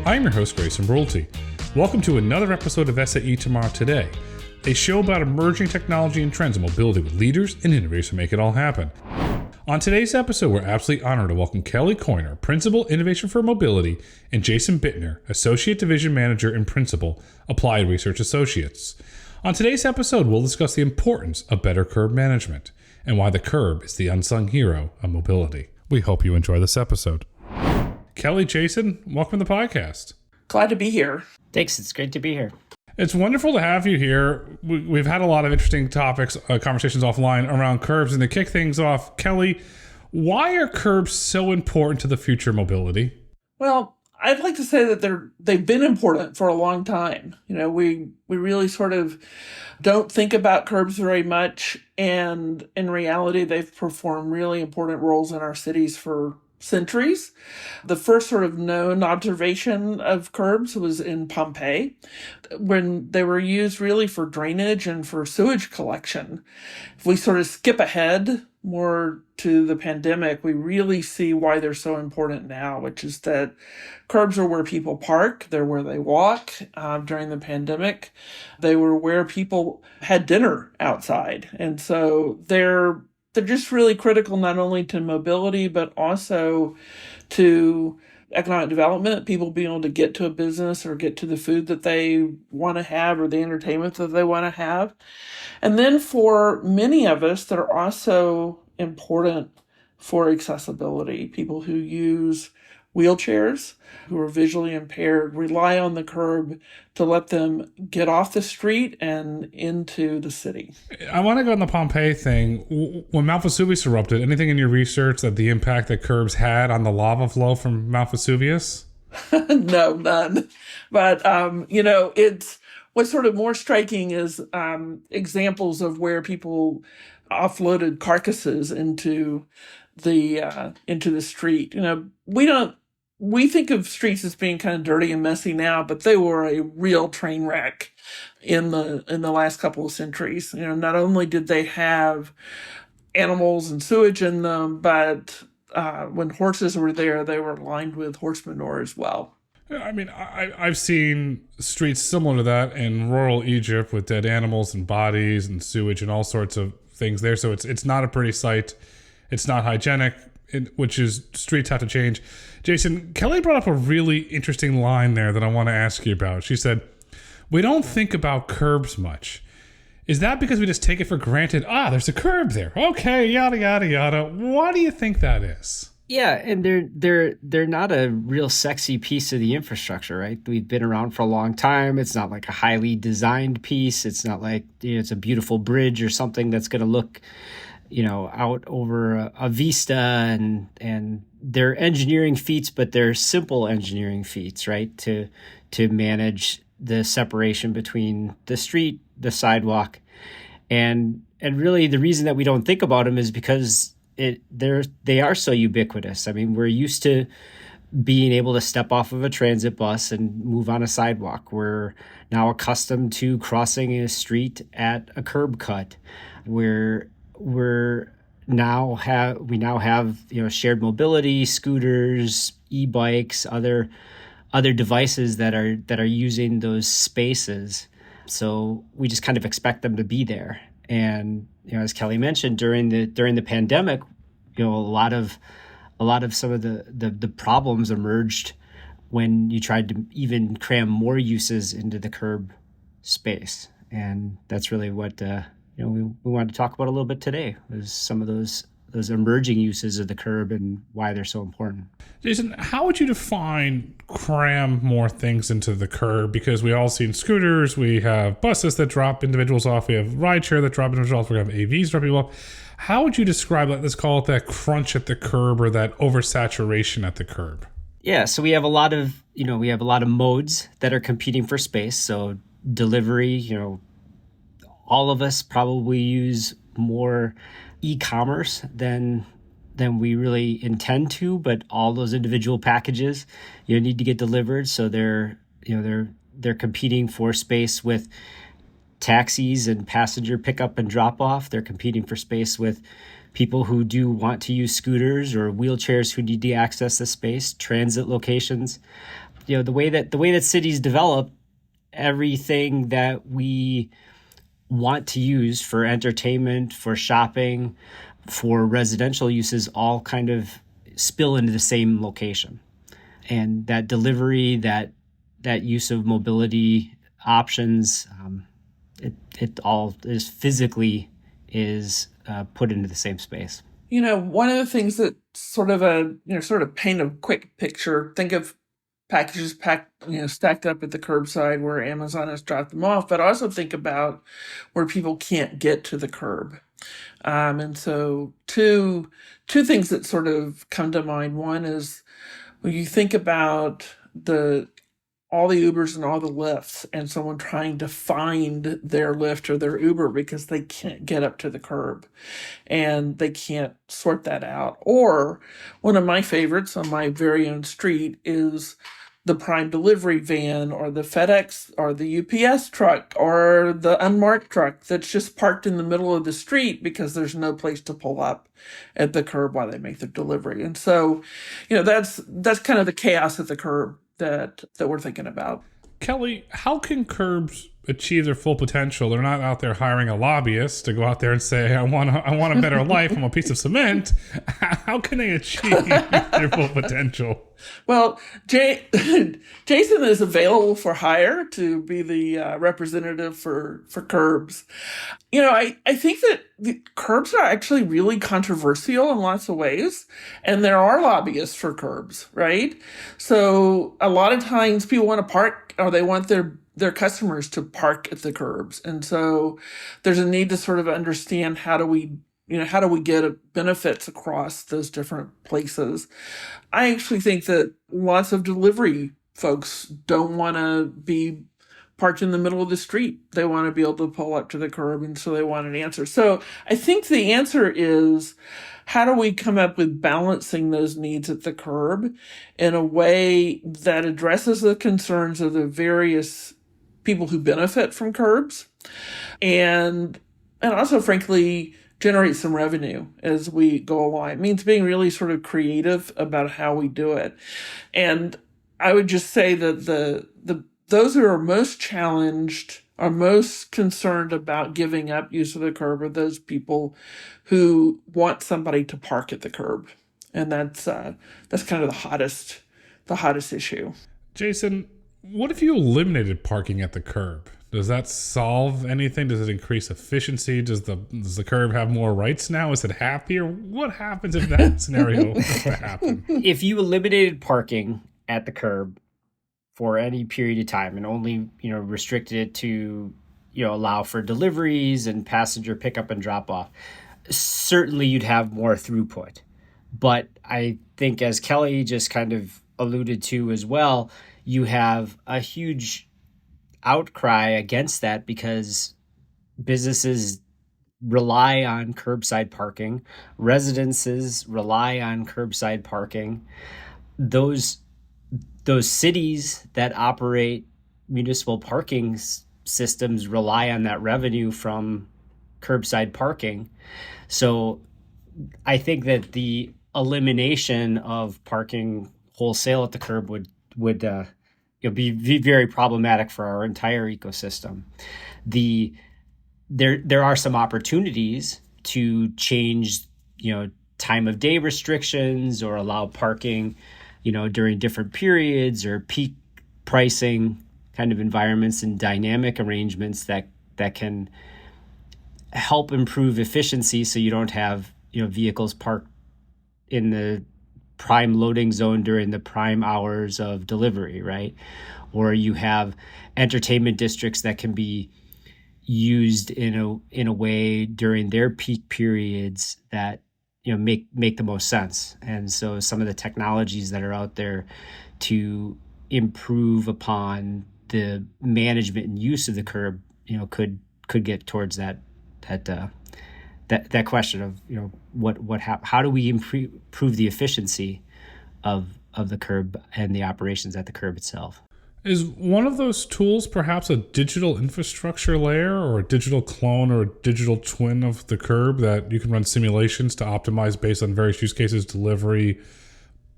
I'm your host, Grayson Brulte. Welcome to another episode of SAE Tomorrow Today, a show about emerging technology and trends in mobility with leaders and innovators who make it all happen. On today's episode, we're absolutely honored to welcome Kelly Coyner, Principal Innovation for Mobility, and Jason Bittner, Associate Division Manager and Principal, Applied Research Associates. On today's episode, we'll discuss the importance of better curb management and why the curb is the unsung hero of mobility. We hope you enjoy this episode. Kelly, Jason, welcome to the podcast. Glad to be here. Thanks. It's great to be here. It's wonderful to have you here. We've had a lot of interesting topics, conversations offline around curbs. And to kick things off, Kelly, why are curbs so important to the future of mobility? Well, I'd like to say that they've been important for a long time. You know, we really sort of don't think about curbs very much. And in reality, they've performed really important roles in our cities for centuries. The first sort of known observation of curbs was in Pompeii, when they were used really for drainage and for sewage collection. If we sort of skip ahead more to the pandemic, we really see why they're so important now, which is that curbs are where people park, they're where they walk. During the pandemic, they were where people had dinner outside. And so they're just really critical not only to mobility, but also to economic development, people being able to get to a business or get to the food that they want to have or the entertainment that they want to have. And then for many of us, they're also important for accessibility. People who use wheelchairs, who are visually impaired, rely on the curb to let them get off the street and into the city. I want to go on the Pompeii thing. When Mount Vesuvius erupted, anything in your research that the impact that curbs had on the lava flow from Mount Vesuvius? No, none. But, it's what's sort of more striking is examples of where people offloaded carcasses into the street. You know, we think of streets as being kind of dirty and messy now, but they were a real train wreck in the last couple of centuries. You know, not only did they have animals and sewage in them, but when horses were there, they were lined with horse manure as well. I mean, I've seen streets similar to that in rural Egypt with dead animals and bodies and sewage and all sorts of things there. So it's not a pretty sight. It's not hygienic, which is streets have to change. Jason, Kelly brought up a really interesting line there that I want to ask you about. She said, we don't think about curbs much. Is that because we just take it for granted? There's a curb there. Okay, yada, yada, yada. Why do you think that is? Yeah, and they're not a real sexy piece of the infrastructure, right? We've been around for a long time. It's not like a highly designed piece. It's not like it's a beautiful bridge or something that's going to look out over a vista, and they're engineering feats, but they're simple engineering feats, right? To manage the separation between the street, the sidewalk, and really the reason that we don't think about them is because they are so ubiquitous. I mean, we're used to being able to step off of a transit bus and move on a sidewalk. We're now accustomed to crossing a street at a curb cut. We now have shared mobility, scooters, e-bikes, other devices that are using those spaces. So we just kind of expect them to be there. And as Kelly mentioned, during the pandemic, a lot of some of the problems emerged when you tried to even cram more uses into the curb space. And that's really what we wanted to talk about a little bit today, is some of those emerging uses of the curb and why they're so important. Jason, how would you define cram more things into the curb? Because we all seen scooters, we have buses that drop individuals off, we have rideshare that drop individuals off, we have AVs drop people off. How would you describe that? Let's call it that crunch at the curb or that oversaturation at the curb. Yeah, so we have a lot of modes that are competing for space. So delivery, all of us probably use more e-commerce than we really intend to, but all those individual packages need to get delivered. So they're competing for space with taxis and passenger pickup and drop off. They're competing for space with people who do want to use scooters or wheelchairs who need to access the space, transit locations. the way that cities develop, everything that we want to use for entertainment, for shopping, for residential uses, all kind of spill into the same location. And that delivery, that use of mobility options, it all is physically put into the same space. One of the things that sort of paint a quick picture, think of packages stacked up at the curbside where Amazon has dropped them off, but also think about where people can't get to the curb. And so two things that sort of come to mind. One is when you think about all the Ubers and all the Lyfts and someone trying to find their Lyft or their Uber because they can't get up to the curb and they can't sort that out. Or one of my favorites on my very own street is the Prime delivery van or the FedEx or the UPS truck or the unmarked truck that's just parked in the middle of the street because there's no place to pull up at the curb while they make their delivery. And so, that's kind of the chaos at the curb that we're thinking about. Kelly, how can curbs achieve their full potential? They're not out there hiring a lobbyist to go out there and say, I want a better life. I'm a piece of cement. How can they achieve their full potential? Well, Jason is available for hire to be the representative for curbs. I think that the curbs are actually really controversial in lots of ways, and there are lobbyists for curbs, right? So a lot of times people want to park, or they want their customers to park at the curbs. And so there's a need to sort of understand how do we get benefits across those different places. I actually think that lots of delivery folks don't want to be parked in the middle of the street. They want to be able to pull up to the curb, and so they want an answer. So I think the answer is, how do we come up with balancing those needs at the curb in a way that addresses the concerns of the various people who benefit from curbs and also, frankly, generate some revenue as we go along. It means being really sort of creative about how we do it. And I would just say that those who are most challenged, are most concerned about giving up use of the curb, are those people who want somebody to park at the curb. And that's kind of the hottest issue. Jason, what if you eliminated parking at the curb? Does that solve anything? Does it increase efficiency? Does the curb have more rights now? Is it happier? What happens if that scenario was to happen? If you eliminated parking at the curb for any period of time and only, restricted it to, allow for deliveries and passenger pickup and drop off, certainly you'd have more throughput. But I think, as Kelly just kind of alluded to as well, you have a huge outcry against that because businesses rely on curbside parking, residences rely on curbside parking. Those cities that operate municipal parking systems rely on that revenue from curbside parking. So I think that the elimination of parking wholesale at the curb would be very problematic for our entire ecosystem. There are some opportunities to change, time of day restrictions or allow parking, during different periods or peak pricing kind of environments and dynamic arrangements that can help improve efficiency so you don't have, vehicles parked in the prime loading zone during the prime hours of delivery, right? Or you have entertainment districts that can be used in a way during their peak periods that make the most sense. And so some of the technologies that are out there to improve upon the management and use of the curb, could get towards that question of how do we improve the efficiency of the curb and the operations at the curb itself. Is one of those tools perhaps a digital infrastructure layer or a digital clone or a digital twin of the curb that you can run simulations to optimize based on various use cases, delivery,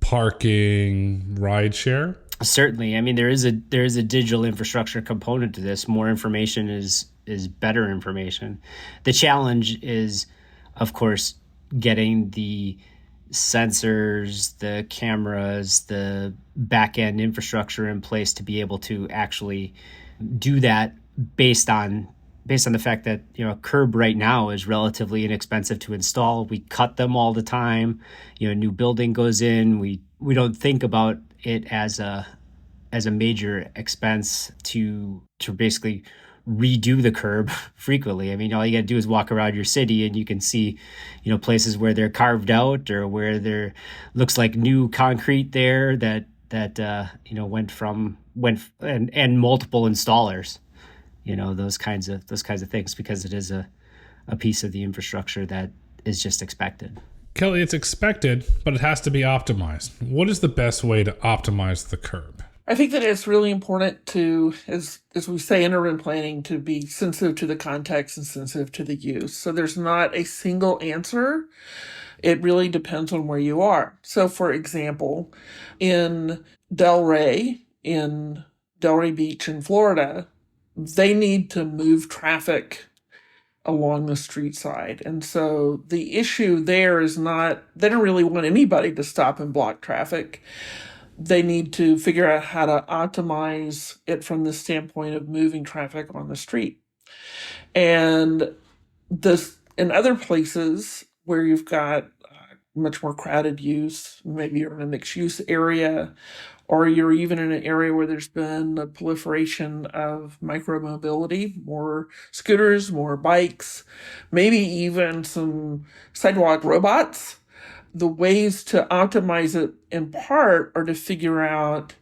parking, rideshare? Certainly. I mean, there is a digital infrastructure component to this. More information is better information. The challenge is, of course, getting the sensors, the cameras, the back end infrastructure in place to be able to actually do that based on the fact that a curb right now is relatively inexpensive to install. We cut them all the time. A new building goes in. We don't think about it as a major expense to basically redo the curb frequently. I mean, all you got to do is walk around your city and you can see, places where they're carved out or where there looks like new concrete there that went and multiple installers, those kinds of things, because it is a piece of the infrastructure that is just expected. Kelly, it's expected, but it has to be optimized. What is the best way to optimize the curb? I think that it's really important to, as we say in urban planning, to be sensitive to the context and sensitive to the use. So there's not a single answer. It really depends on where you are. So for example, in Delray Beach in Florida, they need to move traffic along the street side. And so the issue there is not, they don't really want anybody to stop and block traffic. They need to figure out how to optimize it from the standpoint of moving traffic on the street. And this, in other places where you've got much more crowded use, maybe you're in a mixed use area, or you're even in an area where there's been a proliferation of micromobility, more scooters, more bikes, maybe even some sidewalk robots. The ways to optimize it in part are to figure out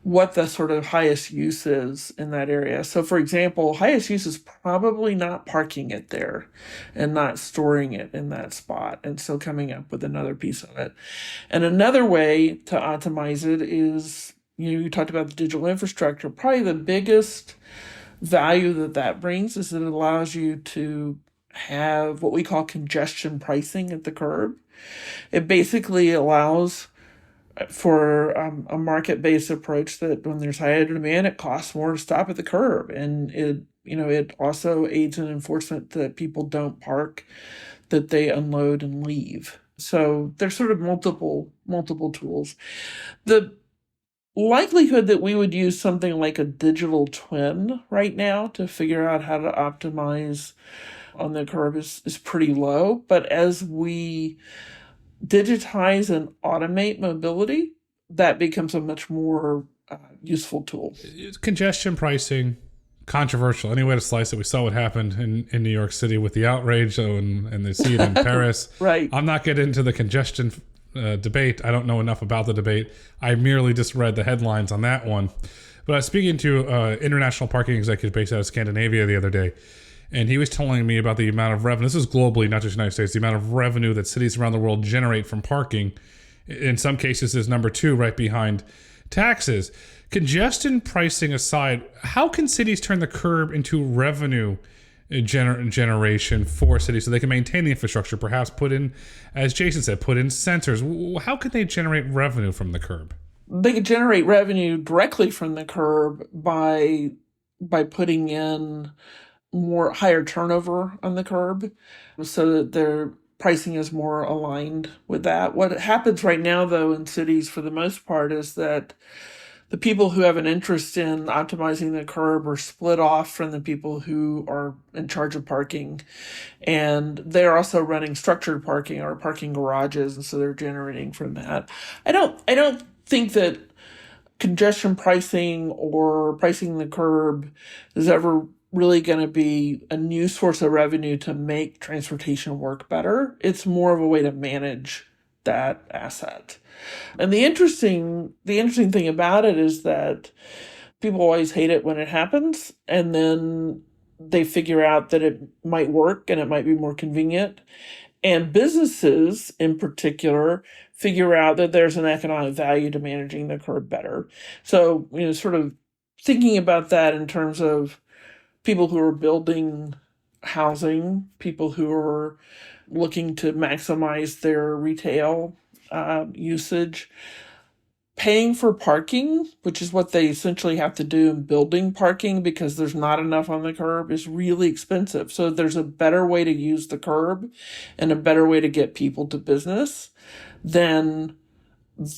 what the sort of highest use is in that area. So for example, highest use is probably not parking it there and not storing it in that spot. And so coming up with another piece of it. And another way to optimize it is, you talked about the digital infrastructure. Probably the biggest value that brings is that it allows you to have what we call congestion pricing at the curb. It basically allows for a market-based approach that when there's higher demand, it costs more to stop at the curb. And it also aids in enforcement that people don't park, that they unload and leave. So there's sort of multiple tools. The likelihood that we would use something like a digital twin right now to figure out how to optimize on the curb is pretty low. But as we digitize and automate mobility, that becomes a much more useful tool. Congestion pricing, controversial. Any way to slice it. We saw what happened in New York City with the outrage, and they see it in Paris. Right. I'm not getting into the congestion debate. I don't know enough about the debate. I merely just read the headlines on that one. But I was speaking to international parking executive based out of Scandinavia the other day, and he was telling me about the amount of revenue. This is globally, not just the United States. The amount of revenue that cities around the world generate from parking, in some cases, is number 2, right behind taxes. Congestion pricing aside, how can cities turn the curb into revenue generation for cities so they can maintain the infrastructure? Perhaps put in, as Jason said, put in sensors. How can they generate revenue from the curb? They could generate revenue directly from the curb by putting in higher turnover on the curb so that their pricing is more aligned with that. What happens right now, though, in cities for the most part is that the people who have an interest in optimizing the curb are split off from the people who are in charge of parking. And they're also running structured parking or parking garages, and so they're generating from that. I don't think that congestion pricing or pricing the curb is ever really going to be a new source of revenue to make transportation work better. It's more of a way to manage that asset. And the interesting thing about it is that people always hate it when it happens, and then they figure out that it might work and it might be more convenient. And businesses in particular figure out that there's an economic value to managing the curb better. So, sort of thinking about that in terms of people who are building housing, people who are looking to maximize their retail usage, paying for parking, which is what they essentially have to do in building parking because there's not enough on the curb, is really expensive. So there's a better way to use the curb and a better way to get people to business, then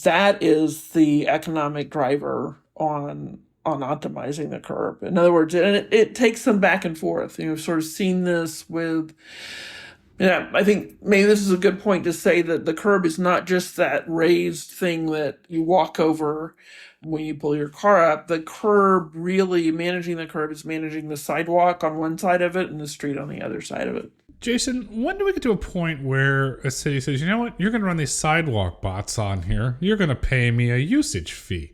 that is the economic driver on optimizing the curb. In other words, and it takes them back and forth. We've sort of seen this with, I think maybe this is a good point to say that the curb is not just that raised thing that you walk over when you pull your car up. The curb, really managing the curb, is managing the sidewalk on one side of it and the street on the other side of it. Jason, when do we get to a point where a city says, you know what, you're going to run these sidewalk bots on here. You're going to pay me a usage fee.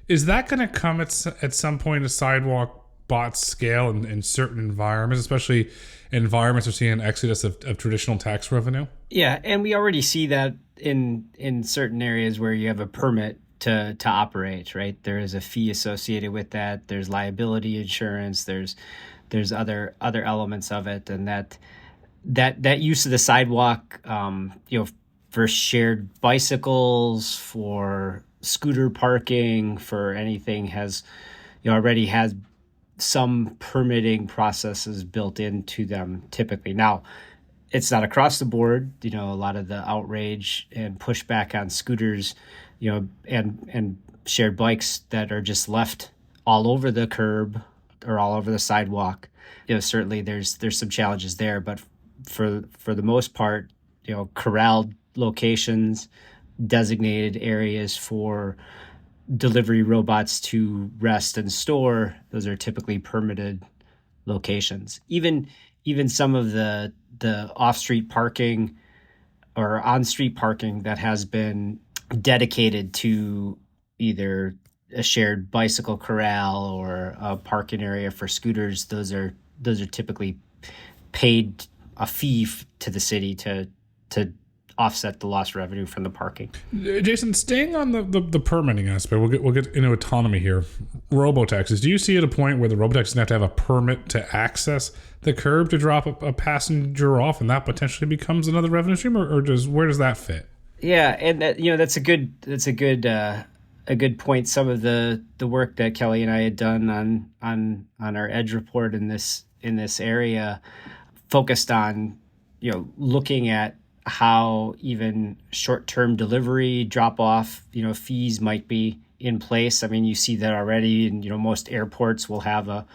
Is that going to come at some point a sidewalk bot scale in certain environments, especially environments we're seeing an exodus of traditional tax revenue? Yeah, and we already see that in certain areas where you have a permit to operate, right? There is a fee associated with that. There's liability insurance. There's other elements of it, and that use of the sidewalk, for shared bicycles, for scooter parking, for anything already has some permitting processes built into them typically. Now, it's not across the board. A lot of the outrage and pushback on scooters, and shared bikes that are just left all over the curb or all over the sidewalk. Certainly there's some challenges there, but for the most part, corralled locations, designated areas for delivery robots to rest and store, those are typically permitted locations. Even some of the off-street parking or on-street parking that has been dedicated to either a shared bicycle corral or a parking area for scooters, those are typically paid a fee to the city to offset the lost revenue from the parking. Jason, staying on the permitting aspect, we'll get into autonomy here. Robotaxis. Do you see at a point where the robotaxis have to have a permit to access the curb to drop a passenger off, and that potentially becomes another revenue stream, or where does that fit? Yeah, and that's a good point. Some of the work that Kelly and I had done on our Edge report in this area focused on looking at how even short-term delivery drop-off, fees might be in place. I mean, you see that already, and most airports will have a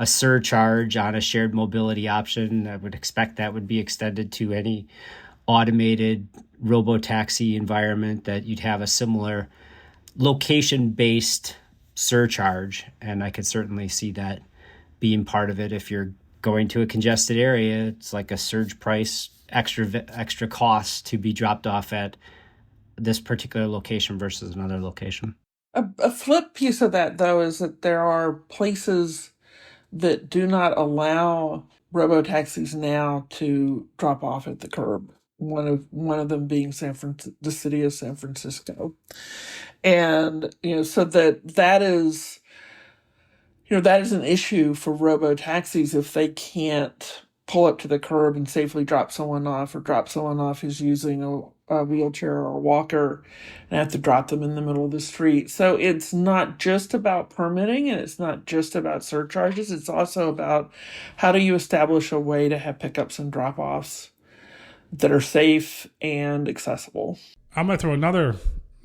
surcharge on a shared mobility option. I would expect that would be extended to any automated robo-taxi environment, that you'd have a similar location-based surcharge, and I could certainly see that being part of it. If you're going to a congested area, it's like a surge price, extra costs to be dropped off at this particular location versus another location. A flip piece of that, though, is that there are places that do not allow robo-taxis now to drop off at the curb. One of them being the city of San Francisco, and so that is an issue for robo-taxis if they can't pull up to the curb and safely drop someone off, or drop someone off who's using a wheelchair or a walker, and have to drop them in the middle of the street. So it's not just about permitting, and it's not just about surcharges. It's also about how do you establish a way to have pickups and drop-offs that are safe and accessible. I'm going to throw another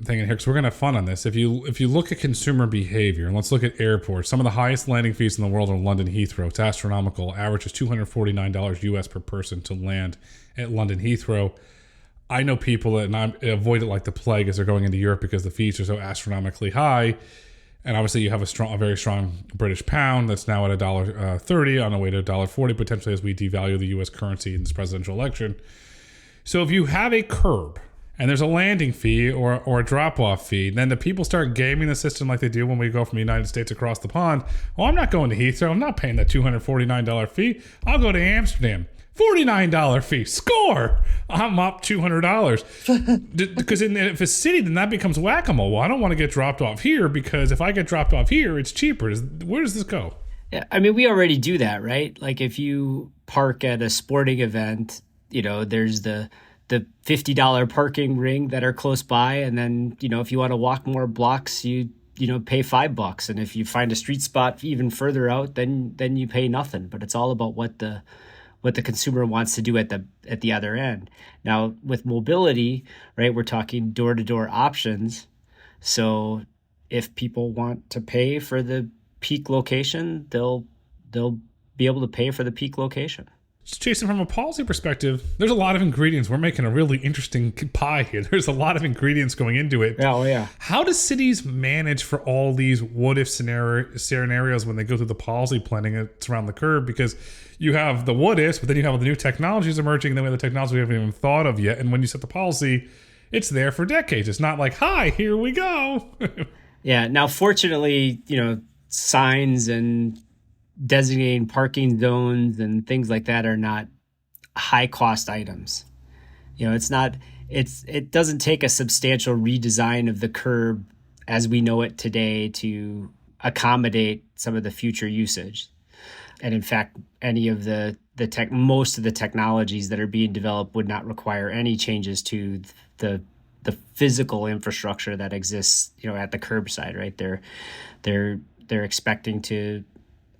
thing in here because we're going to have fun on this. If you look at consumer behavior, and let's look at airports, some of the highest landing fees in the world are London Heathrow. It's astronomical. Average is $249 US per person to land at London Heathrow. I know people that avoid it like the plague as they're going into Europe because the fees are so astronomically high. And obviously you have a very strong British pound that's now at $1.30 on the way to $1.40 potentially as we devalue the US currency in this presidential election. So if you have a curb and there's a landing fee or a drop-off fee, then the people start gaming the system like they do when we go from the United States across the pond. Well, I'm not going to Heathrow. I'm not paying that $249 fee. I'll go to Amsterdam. $49 fee. Score! I'm up $200. Because if it's city, then that becomes whack-a-mole. Well, I don't want to get dropped off here because if I get dropped off here, it's cheaper. Where does this go? Yeah, I mean, we already do that, right? Like if you park at a sporting event, there's the the $50 parking ring that are close by. And then, if you want to walk more blocks, you pay $5. And if you find a street spot even further out, then you pay nothing. But it's all about what the consumer wants to do at the other end. Now with mobility, right, we're talking door-to-door options. So if people want to pay for the peak location, they'll be able to pay for the peak location. Jason, from a policy perspective, there's a lot of ingredients. We're making a really interesting pie here. There's a lot of ingredients going into it. Oh, yeah. How do cities manage for all these what-if scenarios when they go through the policy planning that's around the curve? Because you have the what-ifs, but then you have the new technologies emerging, and then we have the technology we haven't even thought of yet. And when you set the policy, it's there for decades. It's not like, hi, here we go. Yeah. Now, fortunately, signs and designating parking zones and things like that are not high cost items. It doesn't take a substantial redesign of the curb as we know it today to accommodate some of the future usage. And in fact, any of most of the technologies that are being developed would not require any changes to the physical infrastructure that exists, at the curbside, right? They're expecting to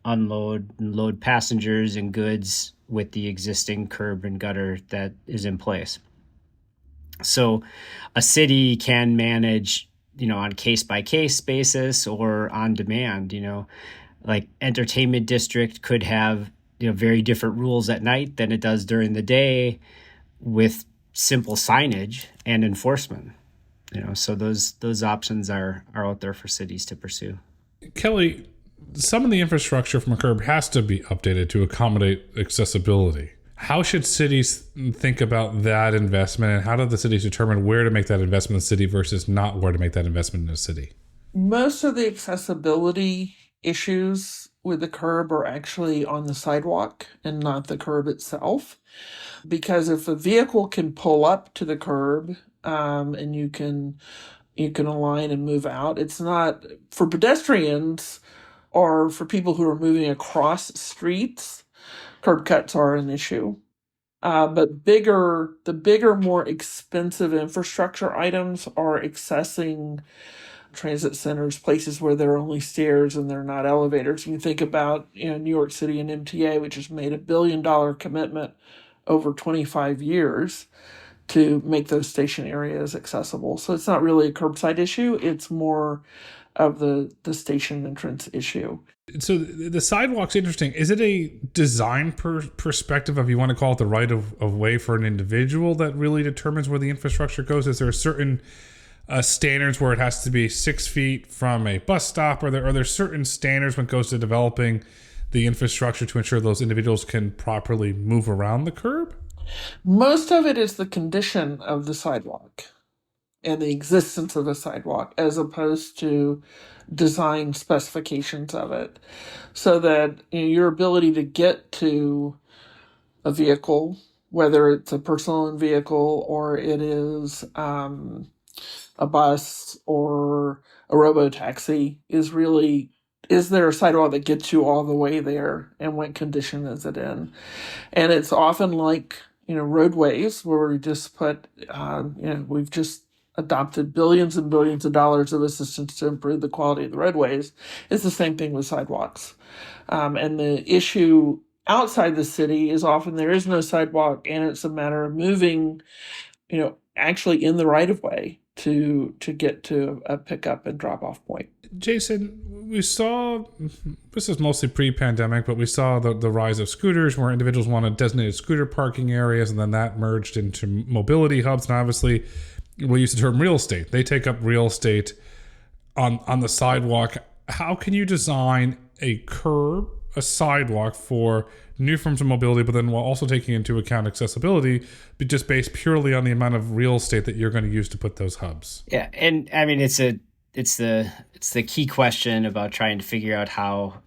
unload and load passengers and goods with the existing curb and gutter that is in place. So a city can manage, on case by case basis or on demand, like entertainment district could have, very different rules at night than it does during the day with simple signage and enforcement. So those options are out there for cities to pursue. Kelly, some of the infrastructure from a curb has to be updated to accommodate accessibility. How should cities think about that investment, and how do the cities determine where to make that investment in the city versus not where to make that investment in the city? Most of the accessibility issues with the curb are actually on the sidewalk and not the curb itself. Because if a vehicle can pull up to the curb and you can align and move out, it's not for pedestrians or for people who are moving across streets, curb cuts are an issue. But the bigger, more expensive infrastructure items are accessing transit centers, places where there are only stairs and they're not elevators. You can think about, New York City and MTA, which has made $1 billion commitment over 25 years to make those station areas accessible. So it's not really a curbside issue. It's more of the station entrance issue. So the sidewalk's interesting. Is it a design perspective, if you want to call it the right of way for an individual, that really determines where the infrastructure goes? Is there a certain standards where it has to be 6 feet from a bus stop? Are there certain standards when it goes to developing the infrastructure to ensure those individuals can properly move around the curb? Most of it is the condition of the sidewalk and the existence of the sidewalk as opposed to design specifications of it. So that your ability to get to a vehicle, whether it's a personal vehicle or it is a bus or a robo-taxi, is there a sidewalk that gets you all the way there, and what condition is it in? And it's often like, roadways where we just put, we've just adopted billions and billions of dollars of assistance to improve the quality of the roadways. It's the same thing with sidewalks. And the issue outside the city is often there is no sidewalk, and it's a matter of moving, actually in the right of way to get to a pickup and drop off point. Jason, we saw, this is mostly pre-pandemic, but we saw the rise of scooters where individuals wanted designated scooter parking areas, and then that merged into mobility hubs. And obviously, we use the term real estate. They take up real estate on the sidewalk. How can you design a sidewalk for new forms of mobility, but then while also taking into account accessibility, but just based purely on the amount of real estate that you're going to use to put those hubs? Yeah, and I mean it's the key question about trying to figure out how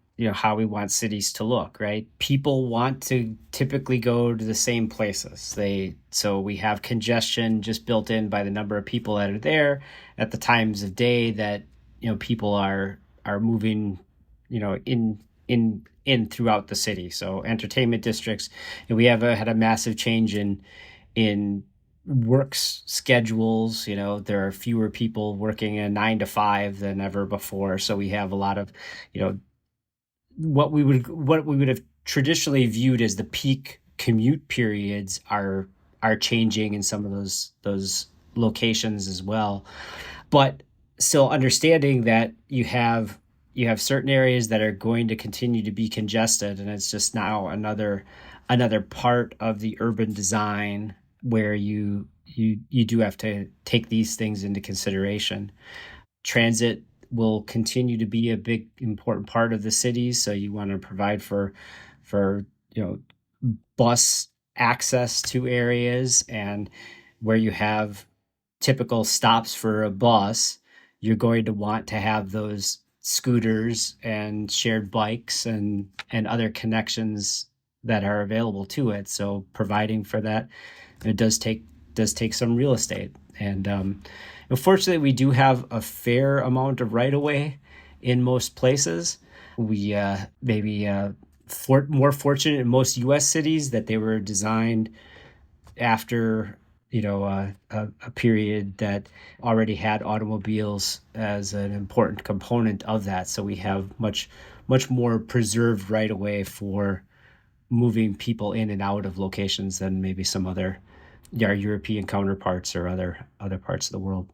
we want cities to look, right? People want to typically go to the same places. So we have congestion just built in by the number of people that are there at the times of day that people are moving in throughout the city. So entertainment districts, and we have had a massive change in works schedules. There are fewer people working a 9 to 5 than ever before. So we have a lot of, you know, what we would have traditionally viewed as the peak commute periods are changing in some of those locations as well. But still understanding that you have certain areas that are going to continue to be congested, and it's just now another part of the urban design where you do have to take these things into consideration. Transit will continue to be a big important part of the cities, so you want to provide for bus access to areas, and where you have typical stops for a bus, you're going to want to have those scooters and shared bikes and other connections that are available to it. So providing for that, it does take some real estate. And unfortunately, we do have a fair amount of right of way in most places. We maybe more fortunate in most U.S. cities that they were designed after a period that already had automobiles as an important component of that. So we have much more preserved right of way for moving people in and out of locations than maybe some other our European counterparts or other parts of the world.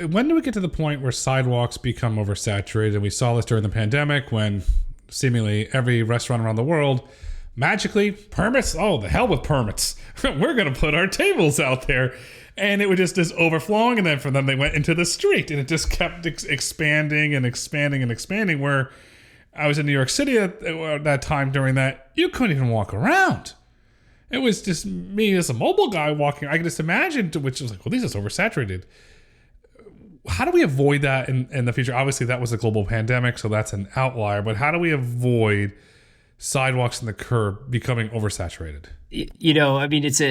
When do we get to the point where sidewalks become oversaturated? And we saw this during the pandemic when seemingly every restaurant around the world magically permits. Oh, the hell with permits. We're going to put our tables out there. And it was just overflowing. And then from them, they went into the street, and it just kept expanding and expanding and expanding. Where I was in New York City at that time during that, you couldn't even walk around. It was just me as a mobile guy walking. I could just imagine, which was like, well, this is oversaturated. How do we avoid that in the future? Obviously, that was a global pandemic, so that's an outlier. But how do we avoid sidewalks and the curb becoming oversaturated? I mean, it's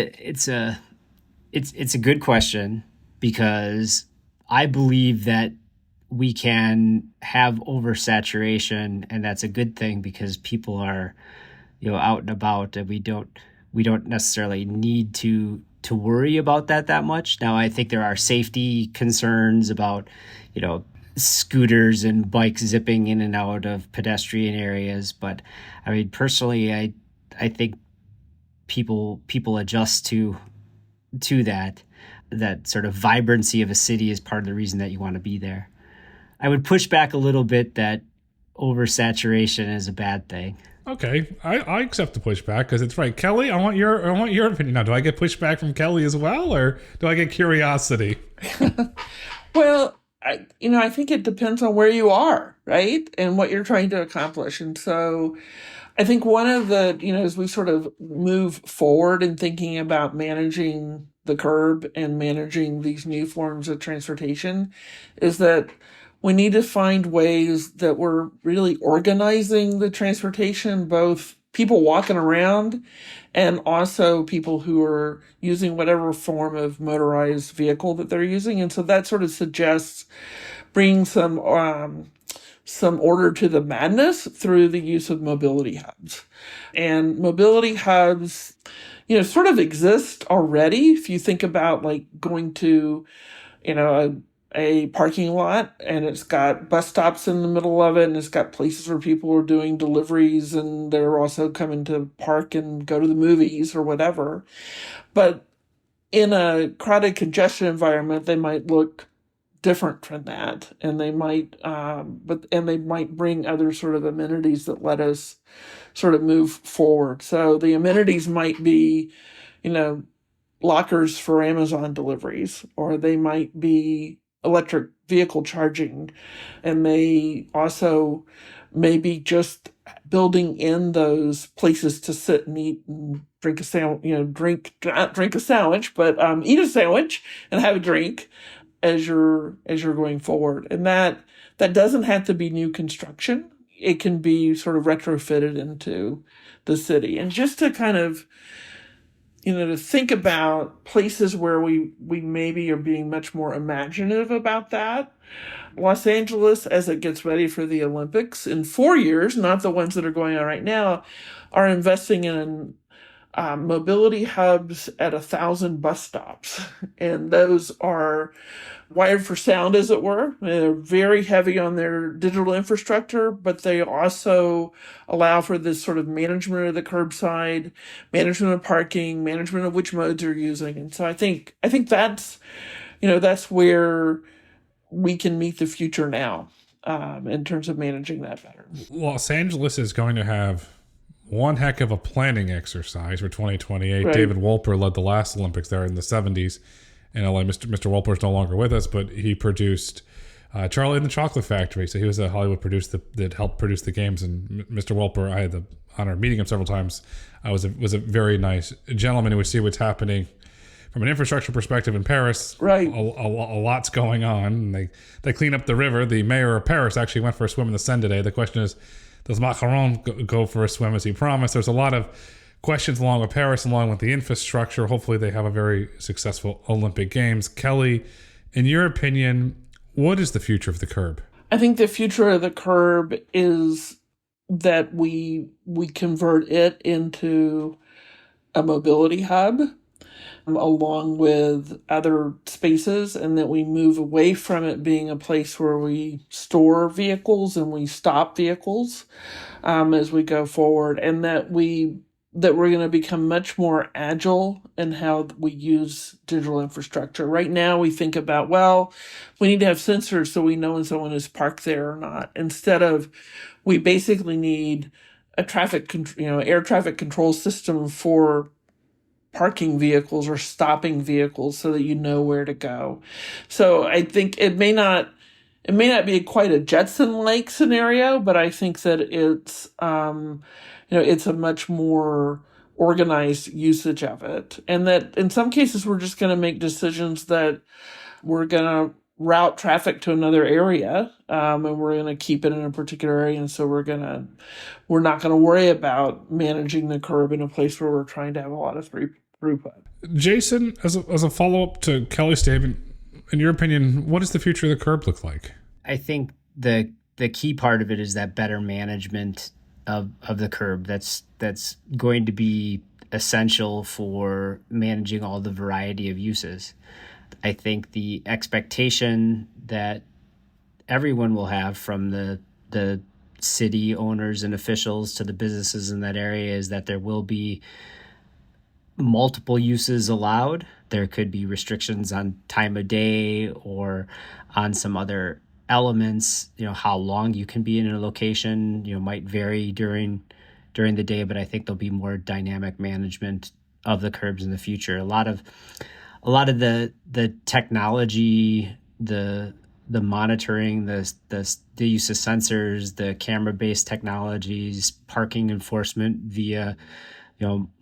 a good question, because I believe that we can have oversaturation, and that's a good thing because people are, out and about, and we don't necessarily need to worry about that much. Now, I think there are safety concerns about, scooters and bikes zipping in and out of pedestrian areas. But I mean, personally, I think people adjust to that sort of vibrancy of a city is part of the reason that you want to be there. I would push back a little bit that oversaturation is a bad thing. Okay, I accept the pushback because it's right. Kelly, I want your opinion now. Do I get pushback from Kelly as well, or do I get curiosity? Well, I think it depends on where you are, right? And what you're trying to accomplish. And so I think one of the, as we sort of move forward in thinking about managing the curb and managing these new forms of transportation, is that we need to find ways that we're really organizing the transportation, both people walking around and also people who are using whatever form of motorized vehicle that they're using. And so that sort of suggests bringing some order to the madness through the use of mobility hubs. And mobility hubs, sort of exist already. If you think about like going to, a parking lot, and it's got bus stops in the middle of it, and it's got places where people are doing deliveries, and they're also coming to park and go to the movies or whatever. But in a crowded, congestion environment, they might look different from that, and they might bring other sort of amenities that let us sort of move forward. So the amenities might be, lockers for Amazon deliveries, or they might be electric vehicle charging, and they also maybe just building in those places to sit and eat and drink a sandwich, not drink a sandwich, but eat a sandwich and have a drink as you're going forward. And that doesn't have to be new construction. It can be sort of retrofitted into the city. And just to kind of, to think about places where we maybe are being much more imaginative about that. Los Angeles, as it gets ready for the Olympics in 4 years, not the ones that are going on right now, are investing in mobility hubs at 1,000 bus stops. And those are wired for sound, as it were. They're very heavy on their digital infrastructure, but they also allow for this sort of management of the curbside, management of parking, management of which modes you're using. And so I think that's where we can meet the future now, in terms of managing that better. Los Angeles is going to have one heck of a planning exercise for 2028. Right. David Wolper led the last Olympics there in the 70s in LA. Mr. Wolper is no longer with us, but he produced Charlie and the Chocolate Factory. So he was a Hollywood producer that helped produce the games. And Mr. Wolper, I had the honor of meeting him several times. Was a very nice gentleman who would see what's happening from an infrastructure perspective in Paris. Right. A lot's going on. They clean up the river. The mayor of Paris actually went for a swim in the Seine today. The question is, does Macron go for a swim as he promised? There's a lot of questions along with Paris, along with the infrastructure. Hopefully they have a very successful Olympic Games. Kelly, in your opinion, what is the future of the curb? I think the future of the curb is that we convert it into a mobility hub, along with other spaces, and that we move away from it being a place where we store vehicles and we stop vehicles as we go forward, and that we're going to become much more agile in how we use digital infrastructure. Right now, we think about, well, we need to have sensors so we know when someone is parked there or not. Instead of, we basically need a air traffic control system for parking vehicles or stopping vehicles so that you know where to go. So I think it may not be quite a Jetson-like scenario, but I think that it's a much more organized usage of it. And that in some cases, we're just going to make decisions that we're going to route traffic to another area, and we're going to keep it in a particular area. And so we're not going to worry about managing the curb in a place where we're trying to have a lot of throughput. Jason, as a follow-up to Kelly's statement, in your opinion, what does the future of the curb look like? I think the key part of it is that better management of the curb. That's going to be essential for managing all the variety of uses. I think the expectation that everyone will have, from the city owners and officials to the businesses in that area, is that there will be multiple uses allowed. There could be restrictions on time of day or on some other elements. How long you can be in a location, might vary during the day, but I think there'll be more dynamic management of the curbs in the future. A lot of the technology, the monitoring, the use of sensors, the camera-based technologies, parking enforcement via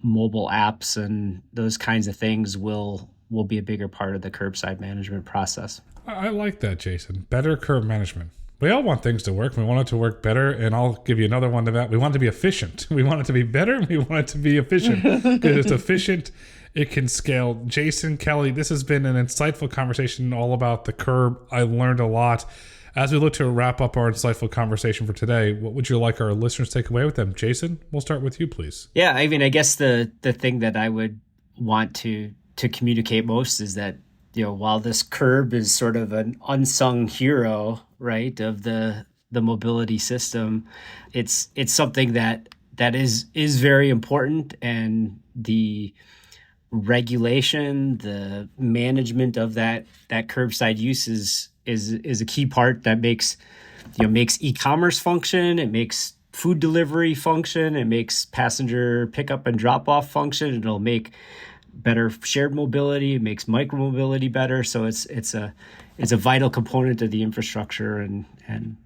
mobile apps and those kinds of things will be a bigger part of the curbside management process. I like that, Jason. Better curb management. We all want things to work. We want it to work better, and I'll give you another one to that. We want it to be efficient. We want it to be better, and we want it to be efficient. Because it's efficient, it can scale. Jason, Kelly, this has been an insightful conversation all about the curb. I learned a lot. As we look to wrap up our insightful conversation for today, what would you like our listeners to take away with them? Jason, we'll start with you, please. Yeah, I mean, I guess the thing that I would want to communicate most is that, while this curb is sort of an unsung hero, right, of the mobility system, it's something that is very important, and the regulation, the management of that curbside use is a key part that makes e-commerce function. It makes food delivery function. It makes passenger pickup and drop off function. It'll make better shared mobility. It makes micromobility better. So it's a vital component of the infrastructure, and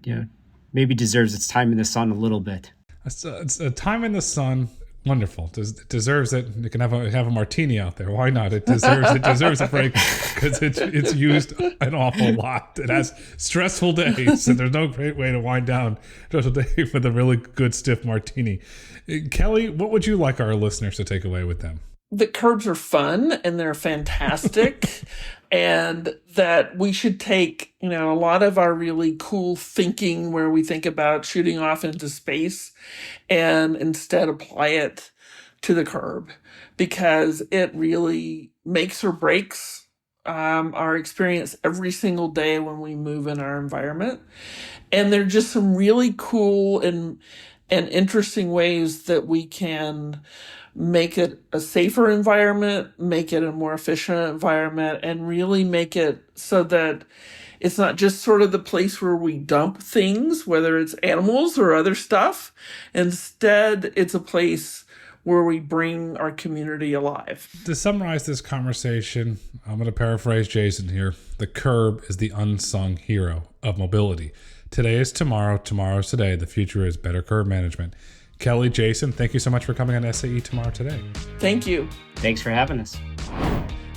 maybe deserves its time in the sun a little bit. It's a time in the sun. Wonderful. It deserves it. You can have a martini out there. Why not? It deserves a break, because it's used an awful lot. It has stressful days, and there's no great way to wind down a stressful day with a really good stiff martini. Kelly, what would you like our listeners to take away with them? The curbs are fun and they're fantastic, and that we should take, a lot of our really cool thinking where we think about shooting off into space, and instead apply it to the curb, because it really makes or breaks our experience every single day when we move in our environment. And there are just some really cool and interesting ways that we can make it a safer environment, make it a more efficient environment, and really make it so that it's not just sort of the place where we dump things, whether it's animals or other stuff. Instead, it's a place where we bring our community alive. To summarize this conversation, I'm going to paraphrase Jason here. The curb is the unsung hero of mobility. Today is tomorrow. Tomorrow is today. The future is better curb management. Kelly, Jason, thank you so much for coming on SAE Tomorrow Today. Thank you. Thanks for having us.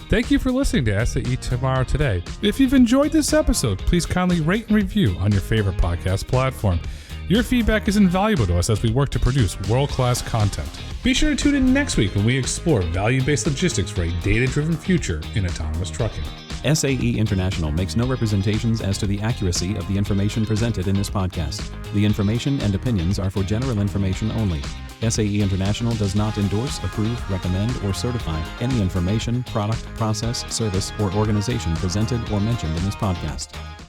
Thank you for listening to SAE Tomorrow Today. If you've enjoyed this episode, please kindly rate and review on your favorite podcast platform. Your feedback is invaluable to us as we work to produce world-class content. Be sure to tune in next week when we explore value-based logistics for a data-driven future in autonomous trucking. SAE International makes no representations as to the accuracy of the information presented in this podcast. The information and opinions are for general information only. SAE International does not endorse, approve, recommend, or certify any information, product, process, service, or organization presented or mentioned in this podcast.